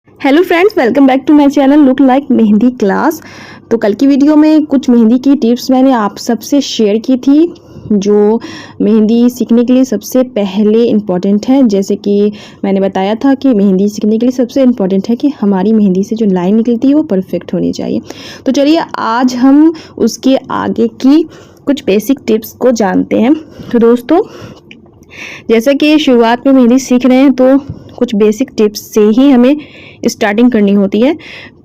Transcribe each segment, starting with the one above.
Hello friends, welcome back to my channel look like mehndi class. तो कल की video में कुछ मेहंदी की टिप्स मैंने आप सबसे शेयर की थी जो मेहंदी सीखने के लिए सबसे पहले इम्पॉर्टेंट है। जैसे कि मैंने बताया था कि मेहंदी सीखने के लिए सबसे इम्पॉर्टेंट है कि हमारी मेहंदी से जो लाइन निकलती है वो परफेक्ट होनी चाहिए। तो चलिए आज हम उसके आगे की कुछ बेसिक टिप्स को जानते हैं। तो दोस्तों, जैसा कि शुरुआत में मेहंदी सीख रहे हैं तो कुछ बेसिक टिप्स से ही हमें स्टार्टिंग करनी होती है।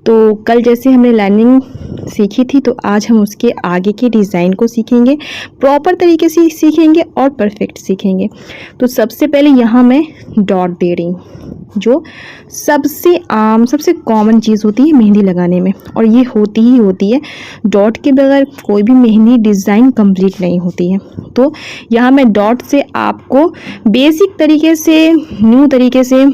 तो कल जैसे हमने लाइनिंग सीखी थी तो आज हम उसके आगे के डिज़ाइन को सीखेंगे, प्रॉपर तरीके से सीखेंगे और परफेक्ट सीखेंगे। तो सबसे पहले यहाँ मैं डॉट दे रही हूँ, जो सबसे आम सबसे कॉमन चीज़ होती है मेहंदी लगाने में, और ये होती ही होती है। डॉट के बगैर कोई भी मेहंदी डिज़ाइन कंप्लीट नहीं होती है। तो यहाँ मैं डॉट से आपको बेसिक तरीके से, न्यू तरीके से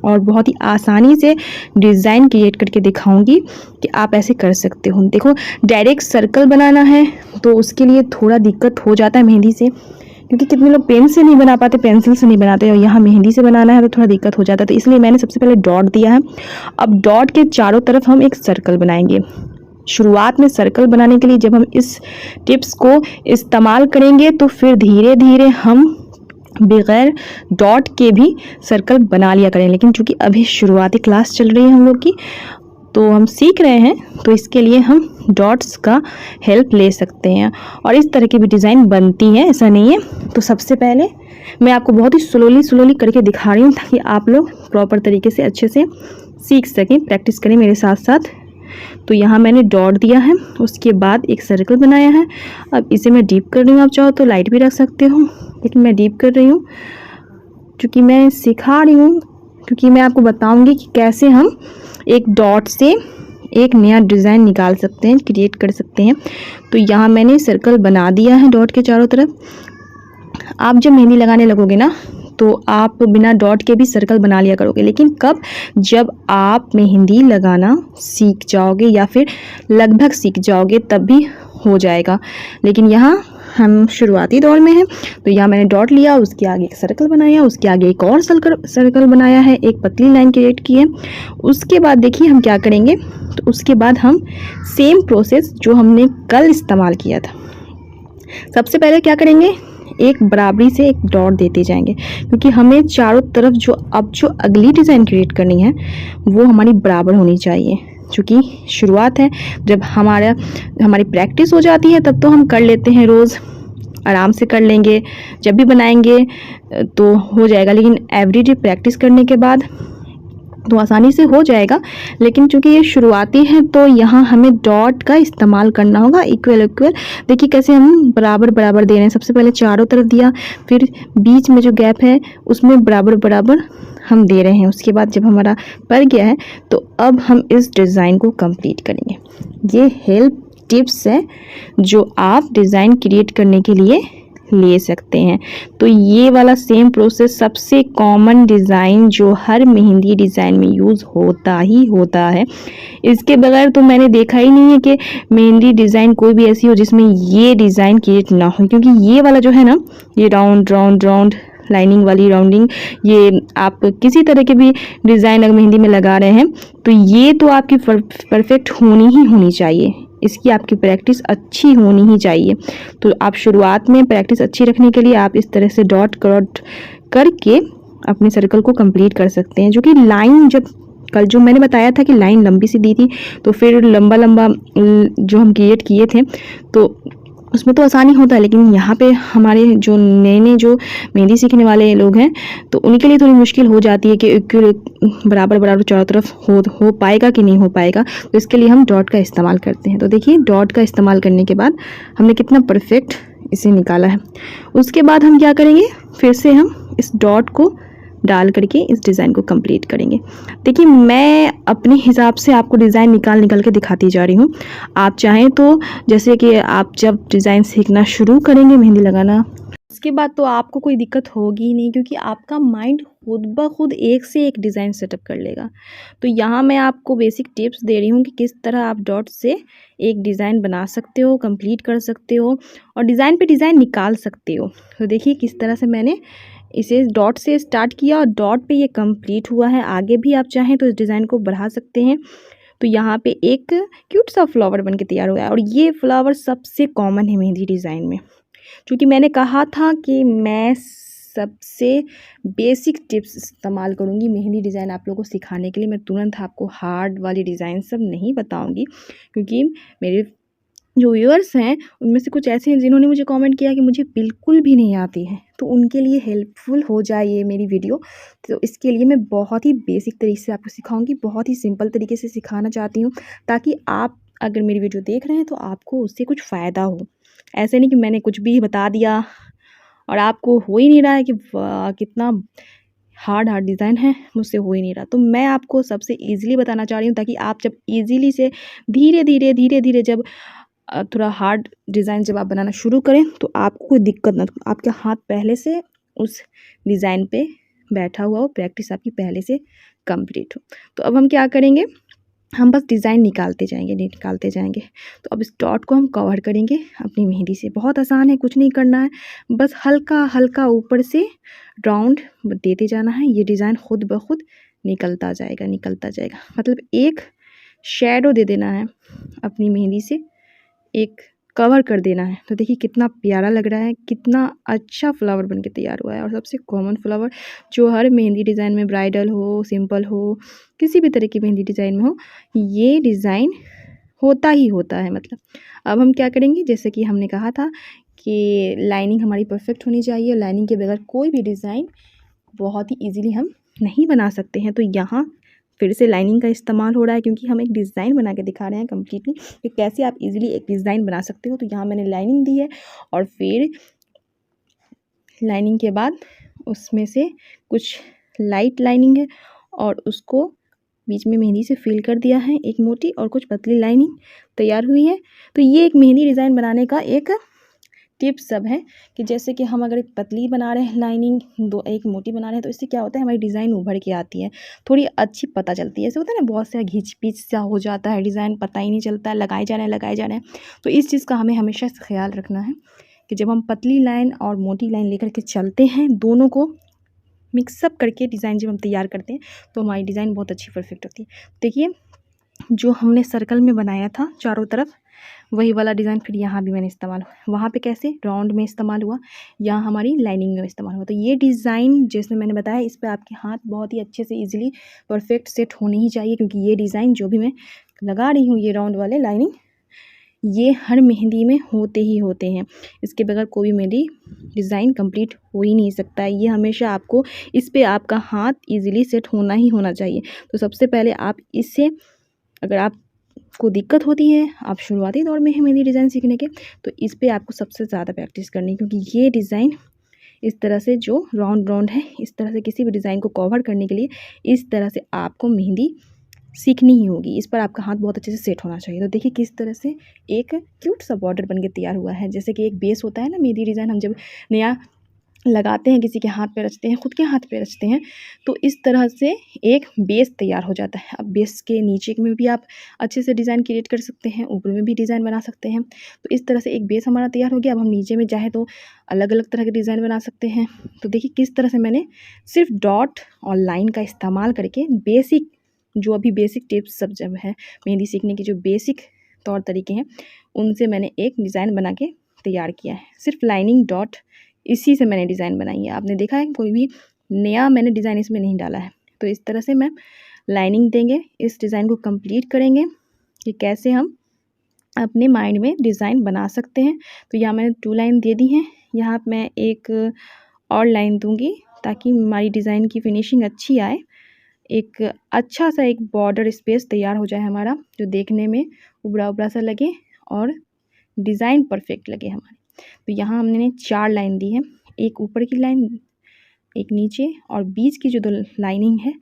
और बहुत ही आसानी से डिज़ाइन क्रिएट करके दिखाऊंगी कि आप ऐसे कर सकते हो। देखो, डायरेक्ट सर्कल बनाना है तो उसके लिए थोड़ा दिक्कत हो जाता है मेहंदी से, क्योंकि कितने लोग पेन से नहीं बना पाते, पेंसिल से नहीं बनाते, और यहाँ मेहंदी से बनाना है तो थोड़ा दिक्कत हो जाता है। तो इसलिए मैंने सबसे पहले डॉट दिया है। अब डॉट के चारों तरफ हम एक सर्कल बनाएंगे। शुरुआत में सर्कल बनाने के लिए जब हम इस टिप्स को इस्तेमाल करेंगे तो फिर धीरे धीरे हम बगैर डॉट के भी सर्कल बना लिया करें। लेकिन चूंकि अभी शुरुआती क्लास चल रही है हम लोग की, तो हम सीख रहे हैं, तो इसके लिए हम डॉट्स का हेल्प ले सकते हैं और इस तरह की भी डिज़ाइन बनती है, ऐसा नहीं है। तो सबसे पहले मैं आपको बहुत ही स्लोली करके दिखा रही हूँ ताकि आप लोग प्रॉपर तरीके से अच्छे से सीख सकें, प्रैक्टिस करें मेरे साथ साथ। तो यहाँ मैंने डॉट दिया है, उसके बाद एक सर्कल बनाया है। अब इसे मैं डीप कर रही हूँ, आप चाहो तो लाइट भी रख सकते हो, लेकिन मैं डीप कर रही हूँ क्योंकि मैं सिखा रही हूँ, क्योंकि मैं आपको बताऊंगी कि कैसे हम एक डॉट से एक नया डिज़ाइन निकाल सकते हैं, क्रिएट कर सकते हैं। तो यहाँ मैंने सर्कल बना दिया है डॉट के चारों तरफ। आप जब मेहंदी लगाने लगोगे ना तो आप बिना डॉट के भी सर्कल बना लिया करोगे, लेकिन कब? जब आप मेहंदी लगाना सीख जाओगे या फिर लगभग सीख जाओगे तब भी हो जाएगा। लेकिन यहाँ हम शुरुआती दौर में हैं, तो यहाँ मैंने डॉट लिया, उसके आगे एक सर्कल बनाया, उसके आगे एक और सर्कल बनाया है, एक पतली लाइन क्रिएट की है। उसके बाद देखिए हम क्या करेंगे। तो उसके बाद हम सेम प्रोसेस जो हमने कल इस्तेमाल किया था, सबसे पहले क्या करेंगे, एक बराबरी से एक डॉट देते जाएंगे, क्योंकि हमें चारों तरफ जो अगली डिज़ाइन क्रिएट करनी है वो हमारी बराबर होनी चाहिए। क्योंकि शुरुआत है, जब हमारी प्रैक्टिस हो जाती है तब तो हम कर लेते हैं, रोज़ आराम से कर लेंगे, जब भी बनाएंगे तो हो जाएगा। लेकिन एवरीडे प्रैक्टिस करने के बाद तो आसानी से हो जाएगा। लेकिन चूंकि ये शुरुआती है तो यहाँ हमें डॉट का इस्तेमाल करना होगा, इक्वल। देखिए कैसे हम बराबर बराबर दे रहे हैं। सबसे पहले चारों तरफ दिया, फिर बीच में जो गैप है उसमें बराबर बराबर हम दे रहे हैं। उसके बाद जब हमारा पड़ गया है तो अब हम इस डिज़ाइन को कंप्लीट करेंगे। ये हेल्प टिप्स है जो आप डिज़ाइन क्रिएट करने के लिए ले सकते हैं। तो ये वाला सेम प्रोसेस सबसे कॉमन डिज़ाइन जो हर मेहंदी डिज़ाइन में यूज़ होता ही होता है। इसके बगैर तो मैंने देखा ही नहीं है कि मेहंदी डिज़ाइन कोई भी ऐसी हो जिसमें ये डिज़ाइन क्रिएट ना हो। क्योंकि ये वाला जो है ना, ये राउंड राउंड राउंड लाइनिंग वाली राउंडिंग, ये आप किसी तरह के भी डिज़ाइन अगर मेहंदी में लगा रहे हैं तो ये तो आपकी परफेक्ट होनी ही होनी चाहिए। इसकी आपकी प्रैक्टिस अच्छी होनी ही चाहिए। तो आप शुरुआत में प्रैक्टिस अच्छी रखने के लिए आप इस तरह से डॉट करके अपने सर्कल को कंप्लीट कर सकते हैं। जो कि लाइन, जब कल जो मैंने बताया था कि लाइन लंबी सी दी थी, तो फिर लंबा लंबा जो हम क्रिएट किए थे तो उसमें तो आसानी होता है, लेकिन यहाँ पे हमारे जो नए जो मेहंदी सीखने वाले लोग हैं तो उनके लिए थोड़ी मुश्किल हो जाती है कि इक्वल बराबर बराबर चारों तरफ हो पाएगा कि नहीं हो पाएगा। तो इसके लिए हम डॉट का इस्तेमाल करते हैं। तो देखिए, डॉट का इस्तेमाल करने के बाद हमने कितना परफेक्ट इसे निकाला है। उसके बाद हम क्या करेंगे, फिर से हम इस डॉट को डाल करके इस डिज़ाइन को कंप्लीट करेंगे। देखिए, मैं अपने हिसाब से आपको डिज़ाइन निकाल के दिखाती जा रही हूँ। आप चाहें तो, जैसे कि आप जब डिज़ाइन सीखना शुरू करेंगे मेहंदी लगाना, उसके बाद तो आपको कोई दिक्कत होगी ही नहीं, क्योंकि आपका माइंड खुद ब खुद एक से एक डिज़ाइन सेटअप कर लेगा। तो यहाँ मैं आपको बेसिक टिप्स दे रही हूँ कि किस तरह आप डॉट से एक डिज़ाइन बना सकते हो, कंप्लीट कर सकते हो और डिज़ाइन पे डिज़ाइन निकाल सकते हो। तो देखिए किस तरह से मैंने इसे डॉट से स्टार्ट किया और डॉट पे ये कंप्लीट हुआ है। आगे भी आप चाहें तो इस डिज़ाइन को बढ़ा सकते हैं। तो यहाँ पे एक क्यूट सा फ्लावर बन के तैयार हुआ है और ये फ्लावर सबसे कॉमन है मेहंदी डिज़ाइन में। क्योंकि मैंने कहा था कि मैं सबसे बेसिक टिप्स इस्तेमाल करूँगी मेहंदी डिज़ाइन आप लोगों को सिखाने के लिए। मैं तुरंत आपको हार्ड वाली डिज़ाइन सब नहीं बताऊँगी, क्योंकि मेरे जो व्यूअर्स हैं उनमें से कुछ ऐसे हैं जिन्होंने मुझे कमेंट किया कि मुझे बिल्कुल भी नहीं आती है, तो उनके लिए हेल्पफुल हो जाए ये मेरी वीडियो। तो इसके लिए मैं बहुत ही बेसिक तरीके से आपको सिखाऊंगी, बहुत ही सिंपल तरीके से सिखाना चाहती हूँ, ताकि आप अगर मेरी वीडियो देख रहे हैं तो आपको उससे कुछ फ़ायदा हो। ऐसे नहीं कि मैंने कुछ भी बता दिया और आपको हो ही नहीं रहा है कि कितना हार्ड हार्ड डिज़ाइन है, मुझसे हो ही नहीं रहा। तो मैं आपको सबसे ईज़िली बताना चाह रही हूँ, ताकि आप जब ईज़िली से धीरे-धीरे जब थोड़ा हार्ड डिज़ाइन जब आप बनाना शुरू करें तो आपको कोई दिक्कत ना, आपका हाथ पहले से उस डिज़ाइन पे बैठा हुआ हो, प्रैक्टिस आपकी पहले से कंप्लीट हो। तो अब हम क्या करेंगे, हम बस डिज़ाइन निकालते जाएंगे। तो अब इस डॉट को हम कवर करेंगे अपनी मेहंदी से। बहुत आसान है, कुछ नहीं करना है, बस हल्का हल्का ऊपर से राउंड देते जाना है। ये डिज़ाइन खुद ब खुद निकलता जाएगा। मतलब एक शेडो दे देना है अपनी मेहंदी से, एक कवर कर देना है। तो देखिए कितना प्यारा लग रहा है, कितना अच्छा फ्लावर बन के तैयार हुआ है। और सबसे कॉमन फ्लावर जो हर मेहंदी डिज़ाइन में, ब्राइडल हो, सिंपल हो, किसी भी तरह की मेहंदी डिज़ाइन में हो, ये डिज़ाइन होता ही होता है। मतलब अब हम क्या करेंगे, जैसे कि हमने कहा था कि लाइनिंग हमारी परफेक्ट होनी चाहिए। लाइनिंग के बगैर कोई भी डिज़ाइन बहुत ही ईजीली हम नहीं बना सकते हैं। तो यहाँ फिर से लाइनिंग का इस्तेमाल हो रहा है, क्योंकि हम एक डिज़ाइन बना के दिखा रहे हैं कम्प्लीटली कि कैसे आप इजीली एक डिज़ाइन बना सकते हो। तो यहाँ मैंने लाइनिंग दी है और फिर लाइनिंग के बाद उसमें से कुछ लाइट लाइनिंग है और उसको बीच में मेहंदी से फिल कर दिया है, एक मोटी और कुछ पतली लाइनिंग तैयार हुई है। तो ये एक मेहंदी डिज़ाइन बनाने का एक टिप्स सब है कि जैसे कि हम अगर एक पतली बना रहे हैं लाइनिंग, दो एक मोटी बना रहे हैं, तो इससे क्या होता है, हमारी डिज़ाइन उभर के आती है, थोड़ी अच्छी पता चलती है। ऐसे होता है ना, बहुत सा घिंच पिच सा हो जाता है डिज़ाइन, पता ही नहीं चलता है, लगाए जा रहे हैं। तो इस चीज़ का हमें हमेशा से ख्याल रखना है कि जब हम पतली लाइन और मोटी लाइन लेकर के चलते हैं, दोनों को मिक्सअप करके डिज़ाइन जब हम तैयार करते हैं तो हमारी डिज़ाइन बहुत अच्छी परफेक्ट होती है। देखिए जो हमने सर्कल में बनाया था चारों तरफ, वही वाला डिज़ाइन फिर यहाँ भी मैंने इस्तेमाल, वहाँ पे कैसे राउंड में इस्तेमाल हुआ, यहाँ हमारी लाइनिंग में इस्तेमाल हुआ। तो ये डिज़ाइन जैसे मैंने बताया, इस पर आपके हाथ बहुत ही अच्छे से इजीली परफेक्ट सेट होने ही चाहिए, क्योंकि ये डिज़ाइन जो भी मैं लगा रही हूँ, ये राउंड वाले लाइनिंग, ये हर मेहंदी में होते ही होते हैं। इसके बगैर कोई मेहंदी डिज़ाइन कंप्लीट हो ही नहीं सकता है। ये हमेशा आपको इस पे आपका हाथ इजीली सेट होना ही होना चाहिए। तो सबसे पहले आप इससे, अगर आपको दिक्कत होती है, आप शुरुआती दौर में हैं मेहंदी डिज़ाइन सीखने के, तो इस पे आपको सबसे ज़्यादा प्रैक्टिस करनी है, क्योंकि ये डिज़ाइन इस तरह से जो राउंड है, इस तरह से किसी भी डिज़ाइन को कवर करने के लिए इस तरह से आपको मेहंदी सीखनी ही होगी। इस पर आपका हाथ बहुत अच्छे से सेट होना चाहिए। तो देखिए किस तरह से एक क्यूट सा बॉर्डर बन के तैयार हुआ है। जैसे कि एक बेस होता है ना मेहंदी डिज़ाइन, हम जब नया लगाते हैं, किसी के हाथ पे रचते हैं, खुद के हाथ पे रचते हैं, तो इस तरह से एक बेस तैयार हो जाता है। अब बेस के नीचे में भी आप अच्छे से डिज़ाइन क्रिएट कर सकते हैं, ऊपर में भी डिज़ाइन बना सकते हैं। तो इस तरह से एक बेस हमारा तैयार हो गया। अब हम नीचे में चाहे तो अलग अलग तरह के डिज़ाइन बना सकते हैं। तो देखिए किस तरह से मैंने सिर्फ डॉट और लाइन का इस्तेमाल करके बेसिक, जो अभी बेसिक टिप्स सब जब है मेहंदी सीखने की, जो बेसिक तौर तरीके हैं, उनसे मैंने एक डिज़ाइन बना के तैयार किया है। सिर्फ लाइनिंग, डॉट, इसी से मैंने डिज़ाइन बनाई है। आपने देखा है कोई भी नया मैंने डिज़ाइन इसमें नहीं डाला है। तो इस तरह से मैं लाइनिंग देंगे, इस डिज़ाइन को कंप्लीट करेंगे कि कैसे हम अपने माइंड में डिज़ाइन बना सकते हैं। तो यहाँ मैंने 2 लाइन दे दी हैं, यहाँ मैं एक और लाइन दूँगी ताकि हमारी डिज़ाइन की फिनिशिंग अच्छी आए। एक अच्छा सा एक बॉर्डर स्पेस तैयार हो जाए हमारा, जो देखने में उभरा-उभरा सा लगे और डिज़ाइन परफेक्ट लगे हमारी। तो यहाँ हमने 4 लाइन दी है, एक ऊपर की लाइन, एक नीचे, और बीच की जो 2 लाइनिंग है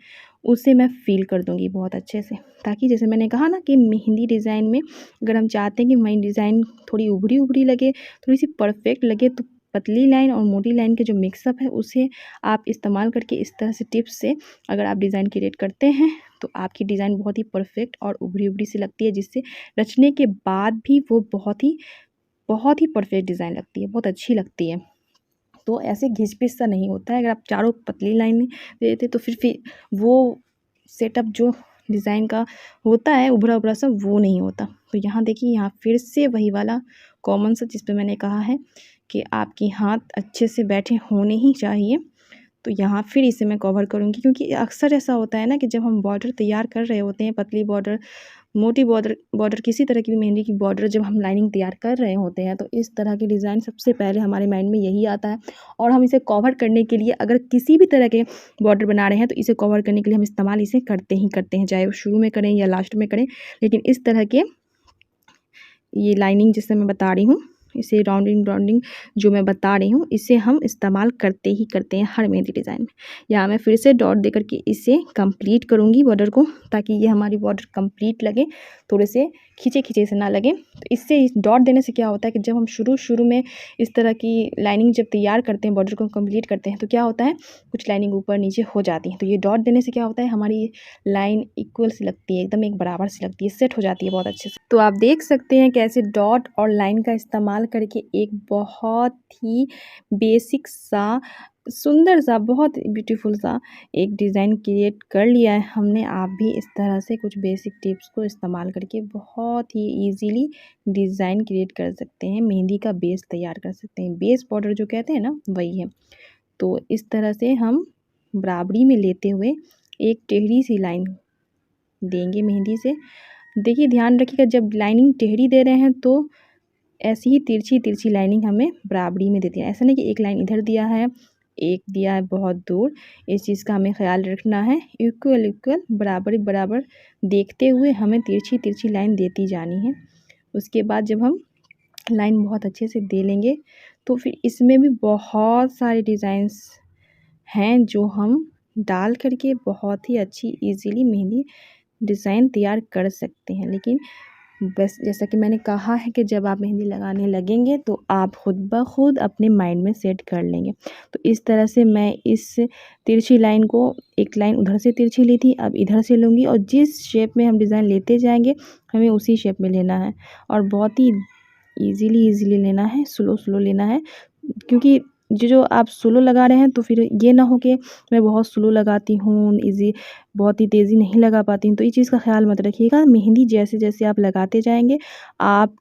उसे मैं फिल कर दूँगी बहुत अच्छे से, ताकि जैसे मैंने कहा ना कि मेहंदी डिज़ाइन में अगर हम चाहते हैं कि हमारी डिज़ाइन थोड़ी उभरी-उभरी लगे, थोड़ी-सी परफेक्ट लगे, तो पतली लाइन और मोटी लाइन के जो मिक्सअप है उसे आप इस्तेमाल करके इस तरह से टिप्स से अगर आप डिज़ाइन क्रिएट करते हैं, तो आपकी डिज़ाइन बहुत ही परफेक्ट और उभरी-उभरी सी लगती है, जिससे रचने के बाद भी वो बहुत ही परफेक्ट डिज़ाइन लगती है, बहुत अच्छी लगती है। तो ऐसे घिच-पिच सा नहीं होता है। अगर आप चारों पतली लाइनें दे देते तो फिर वो सेटअप जो डिज़ाइन का होता है उभरा-उभरा सा, वो नहीं होता। तो यहाँ देखिए, यहाँ फिर से वही वाला कॉमन सा जिस पे मैंने कहा है कि आपके हाथ अच्छे से बैठे होने ही चाहिए। तो यहाँ फिर इसे मैं कवर करूँगी, क्योंकि अक्सर ऐसा होता है ना कि जब हम बॉर्डर तैयार कर रहे होते हैं, पतली बॉर्डर, मोटी बॉर्डर किसी तरह की भी मेहंदी की बॉर्डर जब हम लाइनिंग तैयार कर रहे होते हैं, तो इस तरह के डिज़ाइन सबसे पहले हमारे माइंड में यही आता है। और हम इसे कवर करने के लिए, अगर किसी भी तरह के बॉर्डर बना रहे हैं, तो इसे कवर करने के लिए हम इस्तेमाल इसे करते ही करते हैं, चाहे वो शुरू में करें या लास्ट में करें। लेकिन इस तरह के ये लाइनिंग जिसे मैं बता रही हूँ, इसे राउंडिंग जो मैं बता रही हूँ, इसे हम इस्तेमाल करते ही करते हैं हर मेहंदी डिज़ाइन में। यहाँ मैं फिर से डॉट देकर के इसे कंप्लीट करूँगी बॉर्डर को, ताकि ये हमारी बॉर्डर कंप्लीट लगे, थोड़े से खींचे से ना लगे। तो इससे डॉट देने से क्या होता है कि जब हम शुरू में इस तरह की लाइनिंग जब तैयार करते हैं, बॉर्डर को कंप्लीट करते हैं, तो क्या होता है, कुछ लाइनिंग ऊपर नीचे हो जाती है। तो ये डॉट देने से क्या होता है, हमारी लाइन इक्वल सी लगती है, एकदम एक बराबर सी लगती है, सेट हो जाती है बहुत अच्छे से। तो आप देख सकते हैं कैसे डॉट और लाइन का इस्तेमाल करके एक बहुत ही बेसिक सा, सुंदर सा, बहुत ब्यूटीफुल सा एक डिज़ाइन क्रिएट कर लिया है हमने। आप भी इस तरह से कुछ बेसिक टिप्स को इस्तेमाल करके बहुत ही इजीली डिज़ाइन क्रिएट कर सकते हैं, मेहंदी का बेस तैयार कर सकते हैं। बेस बॉर्डर जो कहते हैं ना, वही है। तो इस तरह से हम बराबरी में लेते हुए एक टेढ़ी सी लाइन देंगे मेहंदी से। देखिए, ध्यान रखिएगा, जब लाइनिंग टेढ़ी दे रहे हैं तो ऐसी ही तिरछी लाइनिंग हमें बराबरी में देती है। ऐसा नहीं कि एक लाइन इधर दिया है, एक दिया है बहुत दूर। इस चीज़ का हमें ख्याल रखना है। इक्वल बराबर देखते हुए हमें तिरछी लाइन देती जानी है। उसके बाद जब हम लाइन बहुत अच्छे से दे लेंगे, तो फिर इसमें भी बहुत सारे डिज़ाइंस हैं जो हम डाल करके बहुत ही अच्छी ईज़िली मेहंदी डिज़ाइन तैयार कर सकते हैं। लेकिन बस जैसा कि मैंने कहा है कि जब आप मेहंदी लगाने लगेंगे तो आप खुद ब खुद अपने माइंड में सेट कर लेंगे। तो इस तरह से मैं इस तिरछी लाइन को, एक लाइन उधर से तिरछी ली थी, अब इधर से लूँगी, और जिस शेप में हम डिज़ाइन लेते जाएंगे हमें उसी शेप में लेना है, और बहुत ही ईज़िली लेना है, स्लो लेना है। क्योंकि जो आप स्लो लगा रहे हैं, तो फिर ये ना हो कि मैं बहुत स्लो लगाती हूँ, बहुत ही तेज़ी नहीं लगा पाती हूँ। तो इस चीज़ का ख्याल मत रखिएगा। मेहंदी जैसे आप लगाते जाएंगे, आप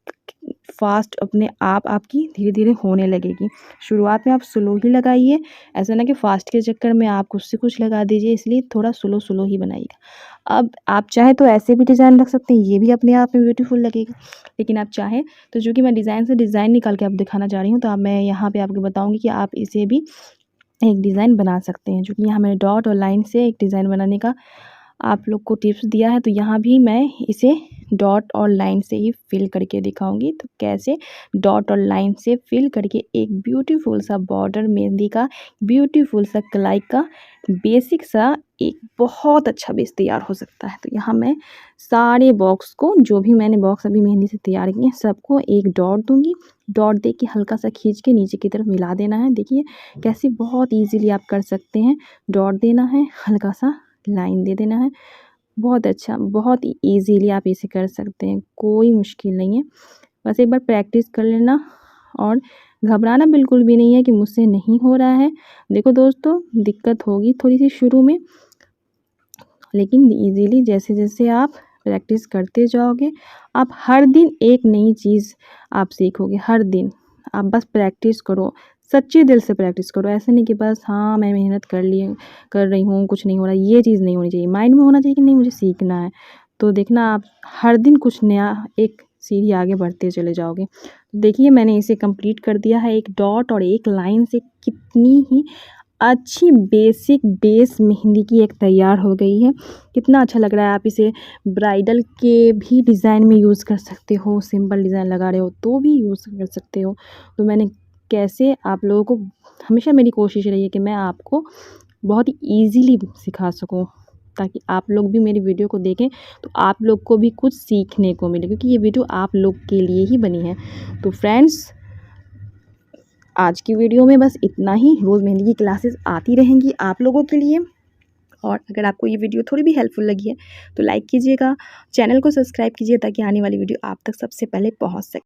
फास्ट अपने आप आपकी धीरे होने लगेगी। शुरुआत में आप स्लो ही लगाइए, ऐसा ना कि फास्ट के चक्कर में आप कुछ से कुछ लगा दीजिए, इसलिए थोड़ा स्लो ही बनाइएगा। अब आप चाहे तो ऐसे भी डिज़ाइन रख सकते हैं, ये भी अपने आप में ब्यूटीफुल लगेगा। लेकिन आप चाहें तो, चूँकि मैं डिज़ाइन से डिज़ाइन निकाल के आप दिखाना चाह रही हूँ, तो अब मैं यहाँ पे आपको बताऊँगी कि आप इसे भी एक डिज़ाइन बना सकते हैं। चूँकि यहाँ मैंने डॉट और लाइन से एक डिज़ाइन बनाने का आप लोग को टिप्स दिया है, तो यहाँ भी मैं इसे डॉट और लाइन से ही फिल करके दिखाऊंगी। तो कैसे डॉट और लाइन से फिल करके एक ब्यूटीफुल सा बॉर्डर मेहंदी का, ब्यूटीफुल सा कलाई का बेसिक सा एक बहुत अच्छा बेस तैयार हो सकता है। तो यहाँ मैं सारे बॉक्स को, जो भी मैंने बॉक्स अभी मेहंदी से तैयार किए हैं, सबको एक डॉट दूंगी। डॉट दे के हल्का सा खींच के नीचे की तरफ मिला देना है। देखिए कैसे बहुत ईजीली आप कर सकते हैं। डॉट देना है, हल्का सा लाइन दे देना है, बहुत अच्छा, बहुत ही ईजीली आप इसे कर सकते हैं, कोई मुश्किल नहीं है। बस एक बार प्रैक्टिस कर लेना, और घबराना बिल्कुल भी नहीं है कि मुझसे नहीं हो रहा है। देखो दोस्तों, दिक्कत होगी थोड़ी सी शुरू में, लेकिन ईजीली जैसे आप प्रैक्टिस करते जाओगे, आप हर दिन एक नई चीज़ आप सीखोगे। हर दिन आप बस प्रैक्टिस करो, सच्चे दिल से प्रैक्टिस करो। ऐसे नहीं कि बस हाँ मैं मेहनत कर रही हूँ, कुछ नहीं हो रहा। ये चीज़ नहीं होनी चाहिए, माइंड में होना चाहिए कि नहीं मुझे सीखना है। तो देखना, आप हर दिन कुछ नया, एक सीढ़ी आगे बढ़ते चले जाओगे। देखिए मैंने इसे कंप्लीट कर दिया है। एक डॉट और एक लाइन से कितनी ही अच्छी बेसिक बेस मेहंदी की एक तैयार हो गई है। कितना अच्छा लग रहा है। आप इसे ब्राइडल के भी डिज़ाइन में यूज़ कर सकते हो, सिंपल डिज़ाइन लगा रहे हो तो भी यूज़ कर सकते हो। तो मैंने कैसे आप लोगों को, हमेशा मेरी कोशिश रही है कि मैं आपको बहुत ही ईज़िली सिखा सकूं, ताकि आप लोग भी मेरी वीडियो को देखें तो आप लोग को भी कुछ सीखने को मिले, क्योंकि ये वीडियो आप लोग के लिए ही बनी है। तो फ्रेंड्स, आज की वीडियो में बस इतना ही। रोज़ मेहंदी की क्लासेस आती रहेंगी आप लोगों के लिए। और अगर आपको ये वीडियो थोड़ी भी हेल्पफुल लगी है तो लाइक कीजिएगा, चैनल को सब्सक्राइब कीजिए, ताकि आने वाली वीडियो आप तक सबसे पहले पहुंच सके।